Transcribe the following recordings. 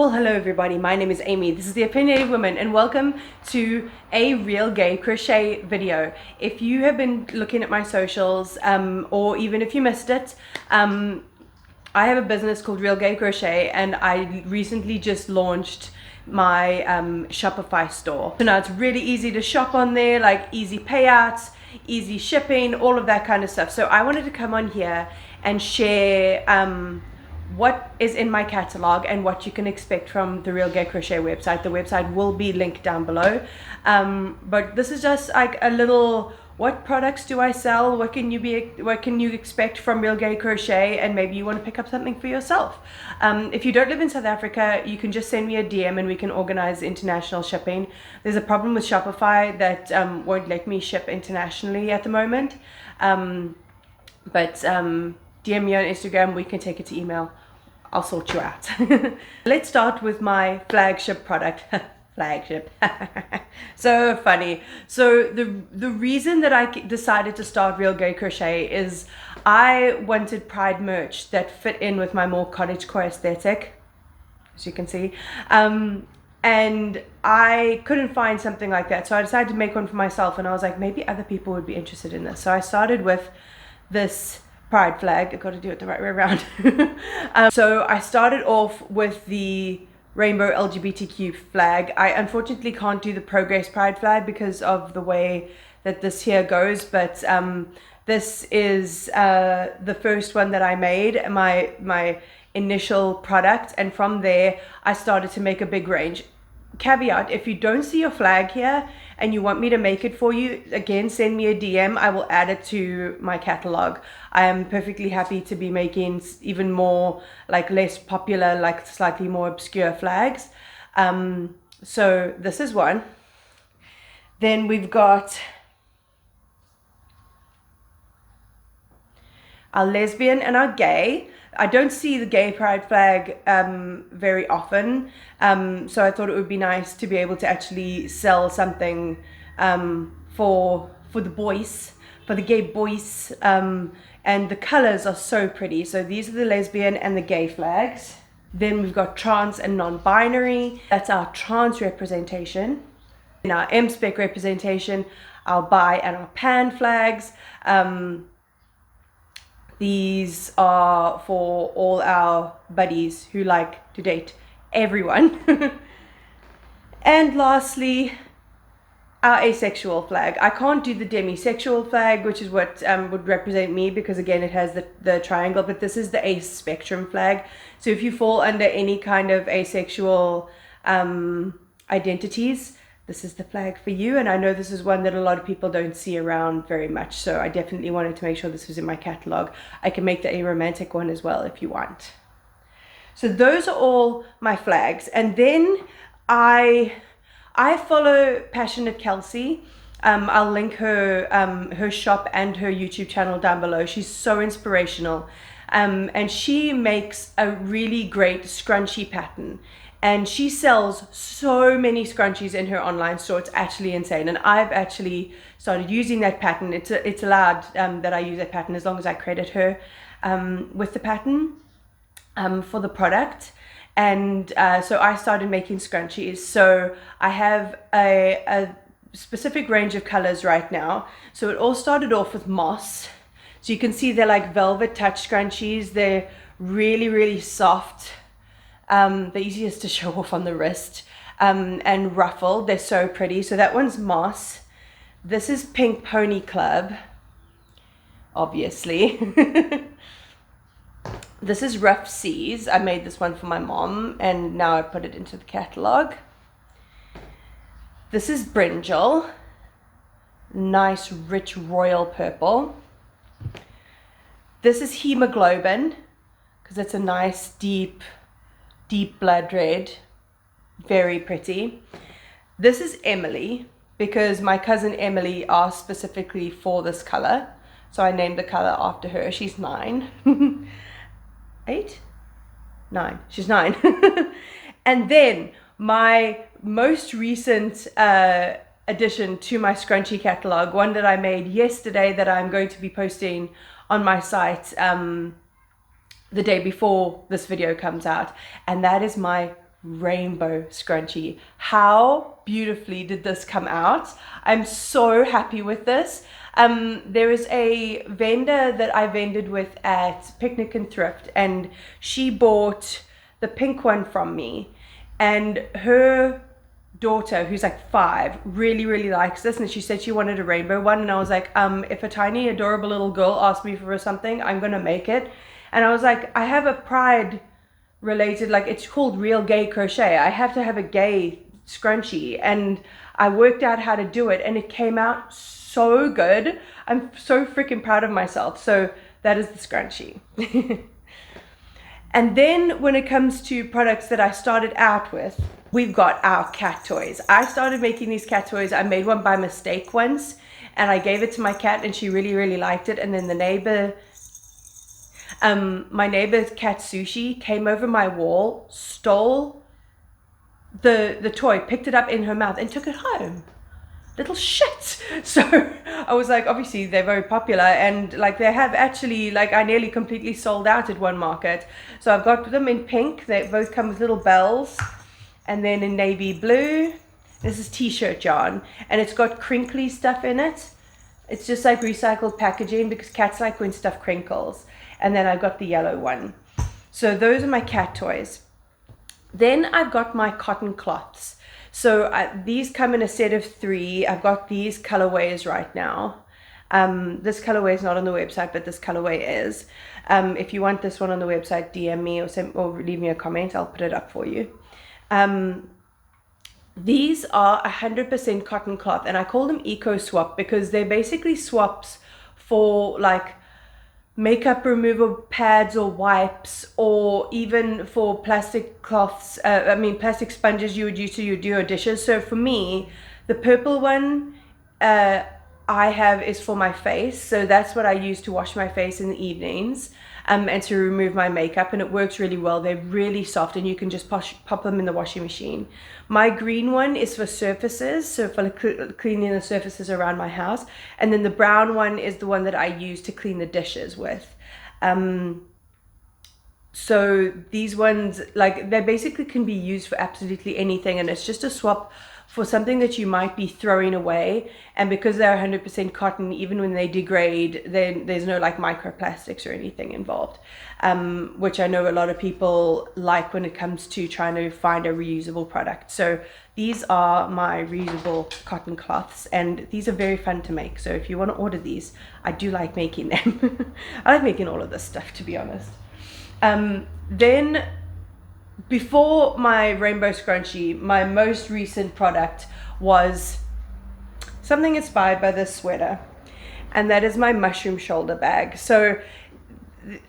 Well, hello everybody, my name is Amy, this is The Opinionated Woman, and welcome to a real gay crochet video. If you have been looking at my socials, or even if you missed it, I have a business called Real Gay Crochet, and I recently just launched my Shopify store. So now it's really easy to shop on there, like easy payouts, easy shipping, all of that kind of stuff. So I wanted to come on here and share what is in my catalog and what you can expect from the Real Gay Crochet website. The website will be linked down below, but this is just like a little, what products do I sell, what can you expect from Real Gay Crochet, and maybe you want to pick up something for yourself. If you don't live in South Africa, you can just send me a DM and we can organize international shipping. There's a problem with Shopify that won't let me ship internationally at the moment, but DM me on Instagram, we can take it to email. I'll sort you out. Let's start with my flagship product. Flagship. So funny. So the reason that I decided to start Real Gay Crochet is I wanted Pride merch that fit in with my more cottagecore aesthetic, as you can see. And I couldn't find something like that. So I decided to make one for myself, and I was like, maybe other people would be interested in this. So I started with this Pride flag. I've got to do it the right way around. So I started off with the rainbow LGBTQ flag. I unfortunately can't do the Progress Pride flag because of the way that this here goes, but this is the first one that I made, my initial product, and from there I started to make a big range. Caveat, if you don't see your flag here and you want me to make it for you, again, send me a DM. I will add it to my catalog. I am perfectly happy to be making even more, like, less popular, like slightly more obscure flags. So this is one. Then we've got our lesbian and our gay. I don't see the gay pride flag very often, so I thought it would be nice to be able to actually sell something for the boys, for the gay boys, and the colors are so pretty. So these are the lesbian and the gay flags. Then we've got trans and non-binary. That's our trans representation. In our M-spec representation, our bi and our pan flags. These are for all our buddies who like to date everyone. And lastly, our asexual flag. I can't do the demisexual flag, which is what would represent me, because again it has the triangle, but this is the ace spectrum flag. So if you fall under any kind of asexual identities, this is the flag for you. And I know this is one that a lot of people don't see around very much, so I definitely wanted to make sure this was in my catalog. I can make the aromantic one as well if you want. So those are all my flags. And then I follow Passionate Kelsey. I'll link her her shop and her YouTube channel down below. She's so inspirational, and she makes a really great scrunchie pattern. And she sells so many scrunchies in her online store. It's actually insane. And I've actually started using that pattern. It's allowed that I use that pattern as long as I credit her with the pattern for the product. And so I started making scrunchies. So I have a specific range of colors right now. So it all started off with moss. So you can see they're like velvet touch scrunchies. They're really, really soft. The easiest to show off on the wrist, and ruffled. They're so pretty. So that one's moss. This is Pink Pony Club, obviously. This is Rough Seas. I made this one for my mom, and now I put it into the catalog. This is Brinjal. Nice, rich, royal purple. This is Hemoglobin, because it's a nice, deep blood red. Very pretty. This is Emily, because my cousin Emily asked specifically for this color, so I named the color after her. She's 9. 8? 9. She's 9. And then my most recent addition to my scrunchie catalog, one that I made yesterday that I'm going to be posting on my site the day before this video comes out, and that is my rainbow scrunchie. How beautifully did this come out? I'm so happy with this. There is a vendor that I vended with at Picnic and Thrift, and she bought the pink one from me, and her daughter, who's like 5, really likes this, and she said she wanted a rainbow one, and I was like, if a tiny adorable little girl asked me for something, I'm gonna make it. And I was like, I have a pride related, like, it's called Real Gay Crochet, I have to have a gay scrunchie, and I worked out how to do it, and it came out so good. I'm so freaking proud of myself. So that is the scrunchie. And then when it comes to products that I started out with, we've got our cat toys. I started making these cat toys. I made one by mistake once, and I gave it to my cat, and she really liked it. And then the neighbor, my neighbor's cat Sushi, came over my wall, stole the toy, picked it up in her mouth, and took it home. Little shit. So I was like, obviously they're very popular, and like they have actually, like, I nearly completely sold out at one market. So I've got them in pink. They both come with little bells, and then in navy blue. This is t-shirt yarn, and it's got crinkly stuff in it. It's just like recycled packaging because cats like when stuff crinkles. And then I've got the yellow one. So those are my cat toys. Then I've got my cotton cloths. So these come in a set of 3. I've got these colorways right now. This colorway is not on the website, but this colorway is. If you want this one on the website, DM me or leave me a comment. I'll put it up for you. These are 100% cotton cloth, and I call them eco swap because they're basically swaps for like makeup removal pads or wipes, or even for plastic cloths, plastic sponges you would use to do your dishes. So for me, the purple one I have is for my face, so that's what I use to wash my face in the evenings, and to remove my makeup, and it works really well. They're really soft, and you can just pop them in the washing machine. My green one is for surfaces, so for cleaning the surfaces around my house, and then the brown one is the one that I use to clean the dishes with. So these ones, like, they basically can be used for absolutely anything, and it's just a swap for something that you might be throwing away. And because they're 100% cotton, even when they degrade, then there's no like microplastics or anything involved, which I know a lot of people like when it comes to trying to find a reusable product. So these are my reusable cotton cloths, and these are very fun to make. So if you want to order these, I do like making them. I like making all of this stuff, to be honest. Then before my rainbow scrunchie, my most recent product was something inspired by this sweater, and that is my mushroom shoulder bag. So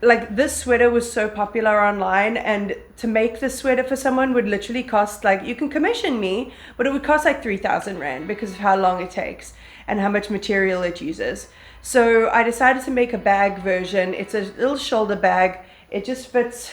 like, this sweater was so popular online, and to make this sweater for someone would literally cost, like, you can commission me, but it would cost like 3,000 Rand because of how long it takes and how much material it uses. So I decided to make a bag version. It's a little shoulder bag. It just fits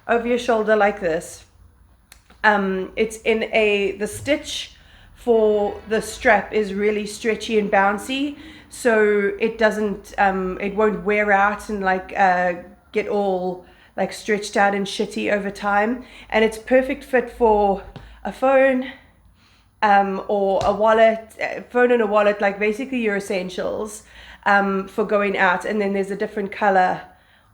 over your shoulder like this. It's in the stitch for the strap is really stretchy and bouncy, so it doesn't, it won't wear out and like get all like stretched out and shitty over time. And it's perfect fit for a phone, or a wallet, phone and a wallet, like basically your essentials, for going out. And then there's a different color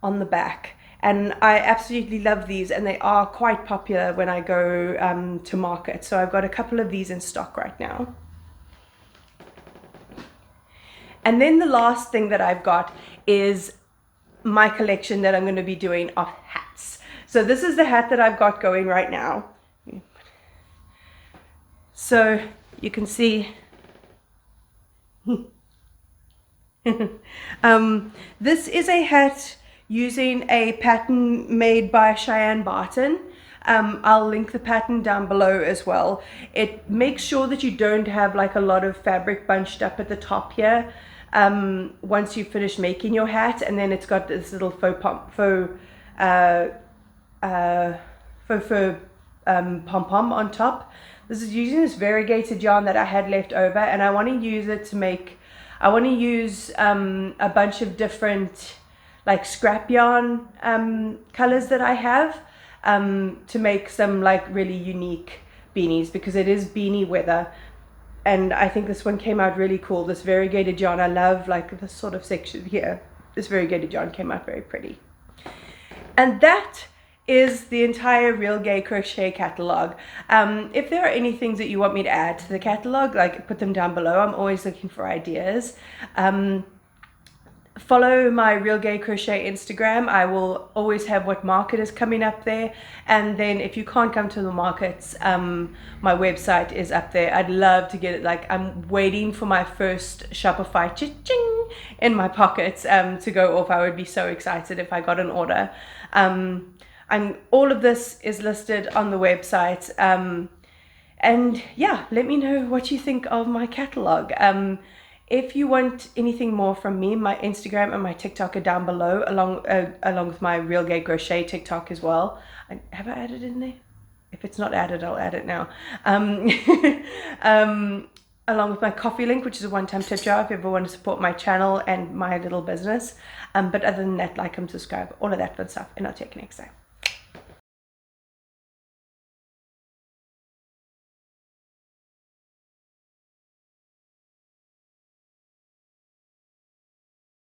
on the back. And I absolutely love these, and they are quite popular when I go to market. So I've got a couple of these in stock right now. And then the last thing that I've got is my collection that I'm going to be doing of hats. So this is the hat that I've got going right now. So you can see this is a hat using a pattern made by Cheyenne Barton. I'll link the pattern down below as well. It makes sure that you don't have like a lot of fabric bunched up at the top here once you finish making your hat. And then it's got this little faux pom-pom on top. This is using this variegated yarn that I had left over, and I want to use it to make, I want to use a bunch of different like scrap yarn colors that I have, to make some like really unique beanies, because it is beanie weather. And I think this one came out really cool, this variegated yarn. I love like this sort of section here. This variegated yarn came out very pretty. And that is the entire Real Gay Crochet catalog. If there are any things that you want me to add to the catalog, like put them down below. I'm always looking for ideas. Follow my Real Gay Crochet Instagram. I will always have what market is coming up there. And then if you can't come to the markets, my website is up there. I'd love to get it. Like, I'm waiting for my first Shopify cha-ching in my pockets to go off. I would be so excited if I got an order. All of this is listed on the website. And yeah, let me know what you think of my catalog. If you want anything more from me, my Instagram and my TikTok are down below, along with my Real Gay Crochet TikTok as well. Have I added in there? If it's not added, I'll add it now. Along with my Kofi link, which is a one-time tip jar if you ever want to support my channel and my little business. But other than that, like and subscribe, all of that fun stuff, and I'll check you next time.